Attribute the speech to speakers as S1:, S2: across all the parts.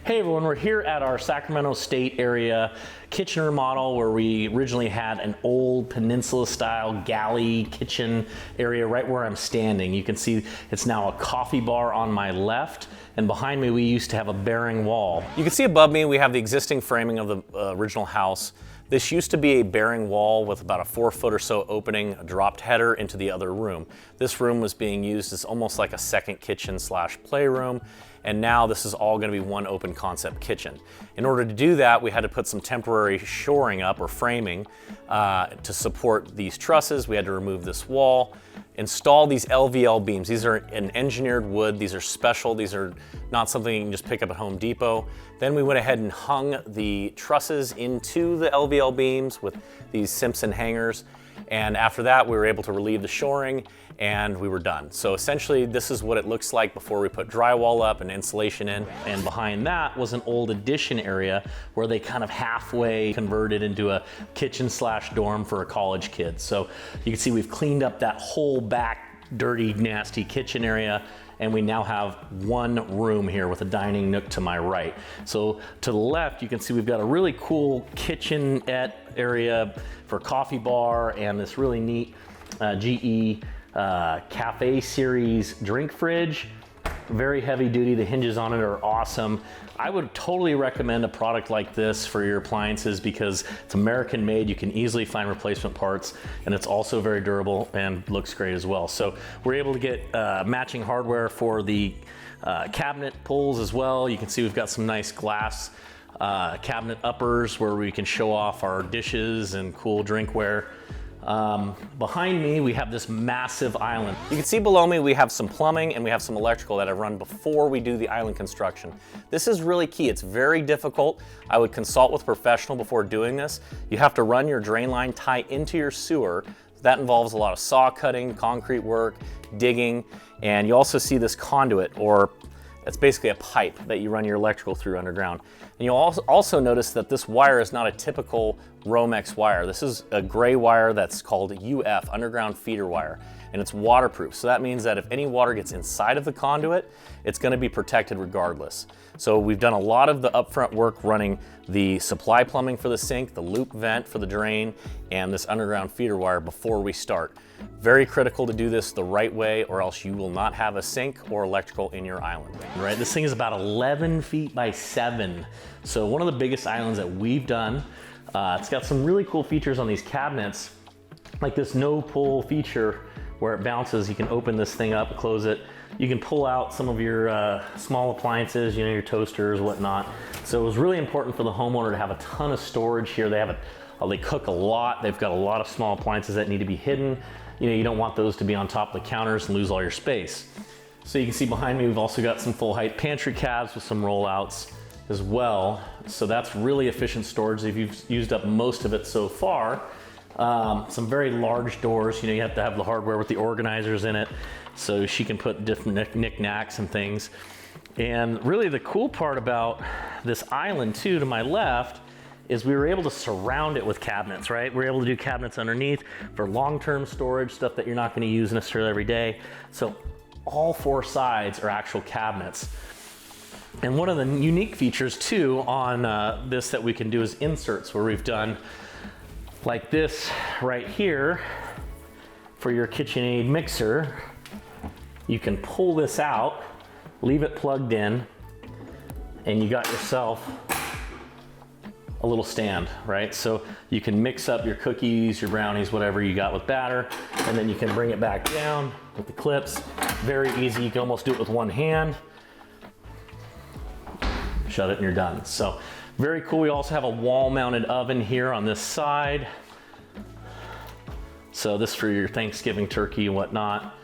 S1: Hey everyone, we're here at our Sacramento State area kitchen remodel where we originally had an old peninsula style galley kitchen area right where I'm standing. You can see it's now a coffee bar on my left, and behind me we used to have a bearing wall. You can see above me we have the existing framing of the original house. This used to be a bearing wall with about a 4 foot or so opening, a dropped header into the other room. This room was being used as almost like a second kitchen slash playroom, and now this is all going to be one open concept kitchen. In order to do that, we had to put some temporary shoring up or framing to support these trusses. We had to remove this wall, install these LVL beams. These are an engineered wood. These are special. These are not something you can just pick up at Home Depot. Then we went ahead and hung the trusses into the LVL beams with these Simpson hangers. And after that, we were able to relieve the shoring and we were done. So essentially, this is what it looks like before we put drywall up and insulation in. And behind that was an old addition area where they kind of halfway converted into a kitchen slash dorm for a college kid. So you can see we've cleaned up that whole back dirty, nasty kitchen area, and we now have one room here with a dining nook to my right. So to the left, you can see we've got a really cool kitchenette area for coffee bar and this really neat GE Cafe Series drink fridge. Very heavy duty, the hinges on it are awesome. I would totally recommend a product like this for your appliances because it's American made, you can easily find replacement parts, and it's also very durable and looks great as well. So we're able to get matching hardware for the cabinet pulls as well. You can see we've got some nice glass cabinet uppers where we can show off our dishes and cool drinkware. Behind me, we have this massive island. You can see below me, we have some plumbing and we have some electrical that I've run before we do the island construction. This is really key. It's very difficult. I would consult with a professional before doing this. You have to run your drain line tie into your sewer. That involves a lot of saw cutting, concrete work, digging, and you also see this conduit, or it's basically a pipe that you run your electrical through underground. And you'll also notice that this wire is not a typical Romex wire. This is a gray wire that's called UF, underground feeder wire, and it's waterproof. So that means that if any water gets inside of the conduit, it's gonna be protected regardless. So we've done a lot of the upfront work running the supply plumbing for the sink, the loop vent for the drain, and this underground feeder wire before we start. Very critical to do this the right way, or else you will not have a sink or electrical in your island. Right, this thing is about 11 feet by 7. So one of the biggest islands that we've done. It's got some really cool features on these cabinets, like this no pull feature where it bounces. You can open this thing up, close it. You can pull out some of your small appliances, your toasters, whatnot. So it was really important for the homeowner to have a ton of storage here. They cook a lot. They've got a lot of small appliances that need to be hidden. You don't want those to be on top of the counters and lose all your space. So you can see behind me, we've also got some full height pantry cabs with some rollouts as well. So that's really efficient storage. They've used up most of it so far. Some very large doors. You have to have the hardware with the organizers in it so she can put different knickknacks and things. And really the cool part about this island too, to my left, is we were able to surround it with cabinets, right? We're able to do cabinets underneath for long-term storage, stuff that you're not gonna use necessarily every day. So all 4 sides are actual cabinets. And one of the unique features too on this that we can do is inserts, where we've done like this right here for your KitchenAid mixer. You can pull this out, leave it plugged in, and you got yourself a little stand, right? So you can mix up your cookies, your brownies, whatever you got with batter, and then you can bring it back down with the clips. Very easy. You can almost do it with one hand. Shut it and you're done. So very cool. We also have a wall mounted oven here on this side. So this for your Thanksgiving turkey and whatnot.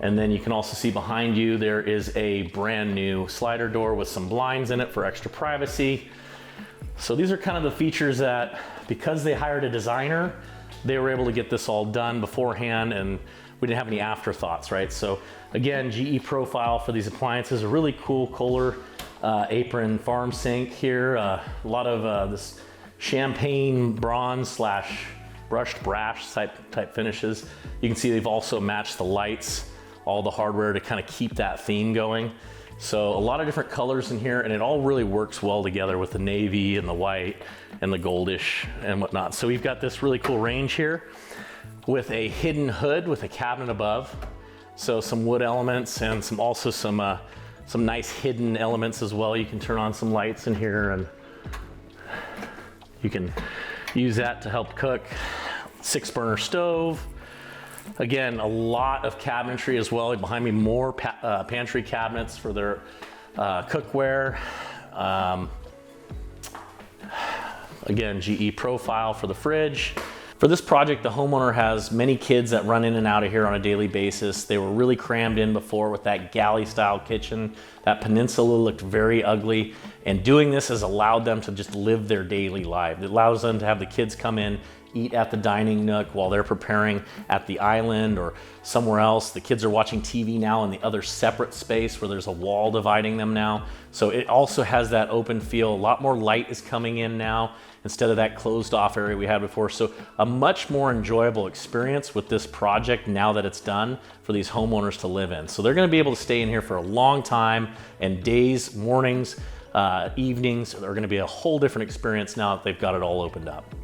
S1: And then you can also see behind you, there is a brand new slider door with some blinds in it for extra privacy. So these are kind of the features that, because they hired a designer, they were able to get this all done beforehand, and we didn't have any afterthoughts, right? So again, GE profile for these appliances, a really cool Kohler apron farm sink here. A lot of this champagne bronze slash brushed brass type finishes. You can see they've also matched the lights, all the hardware to kind of keep that theme going. So a lot of different colors in here, and it all really works well together with the navy and the white and the goldish and whatnot. So we've got this really cool range here with a hidden hood with a cabinet above. So some wood elements and also some nice hidden elements as well. You can turn on some lights in here and you can use that to help cook. 6-burner stove. Again, a lot of cabinetry as well. Behind me, more pantry cabinets for their cookware. Again, GE profile for the fridge. For this project, the homeowner has many kids that run in and out of here on a daily basis. They were really crammed in before with that galley style kitchen. That peninsula looked very ugly, and doing this has allowed them to just live their daily life. It allows them to have the kids come in, eat at the dining nook while they're preparing at the island or somewhere else. The kids are watching TV now in the other separate space where there's a wall dividing them now. So it also has that open feel. A lot more light is coming in now instead of that closed off area we had before. So a much more enjoyable experience with this project now that it's done for these homeowners to live in. So they're gonna be able to stay in here for a long time, and days, mornings, evenings are gonna be a whole different experience now that they've got it all opened up.